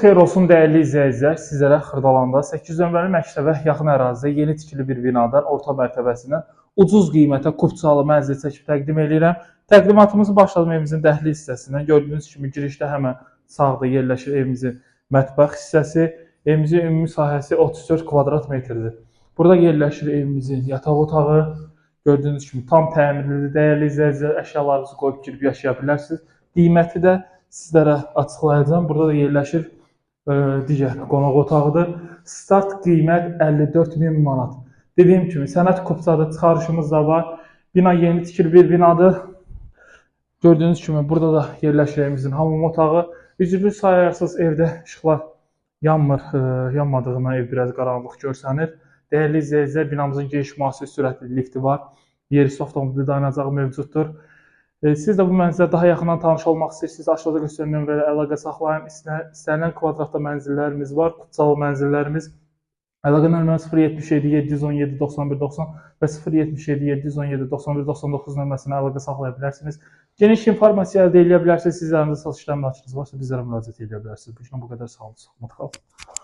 Xeyir olsun dəyərli izləyicilər, sizlərə Xırdalanda 800 nömrəli məktəbə yaxın ərazidə yeni tikili bir binadan orta mərtəbəsindən ucuz qiymətə kupçalı mənzil çəkib təqdim edirəm. Təqdimatımızı başladım evimizin dəhliz hissəsindən. Gördüyünüz kimi girişdə həmən sağda yerləşir evimizin mətbəx hissəsi. Evimizin ümumi sahəsi 34 kvadrat metrdir. Burada yerləşir evimizin yataq otağı. Gördüyünüz kimi tam təmirlidir. Dəyərli izləyicilər, əşyalarınızı qoyub girib yaşaya bilərsiniz. Qiyməti də sizlərə açıqlayacağım. Burada da yerləşir digər qonaq otağıdır. Start qiymət 54.000 manat. Dediyim kimi sənəd kupçada çıxarışımız da var. Bina yeni tikili bir binadır. Gördüyünüz kimi burada da yerləşir evimizin hamam otağı. Üzürlü sayarsız evdə işıqlar yanmır, yanmadığından ev biraz qaranlıq görsənir. Dəyərli izləyicilər, binamızın geniş müasir sürətli lifti var. Yerüstü avtomobil dayanacağı mövcuddur. Siz də bu mənzillə daha yaxından tanış olmaq istəyirsiniz, aşağıda göstərilən nömrələ əlaqə saxlayın. İstənilən kvadratda mənzillərimiz var, kupçalı mənzillərimiz. Əlaqə nömrəmiz 077 717 91 90 və 077 717 91 99 nömrəsinə əlaqə saxlaya bilərsiniz. Geniş informasiya əldə edə bilərsiniz. Sizlərin də satış işləmi açınız varsa bizlərə müraciət edə bilərsiniz. Bu qədər sağ olun.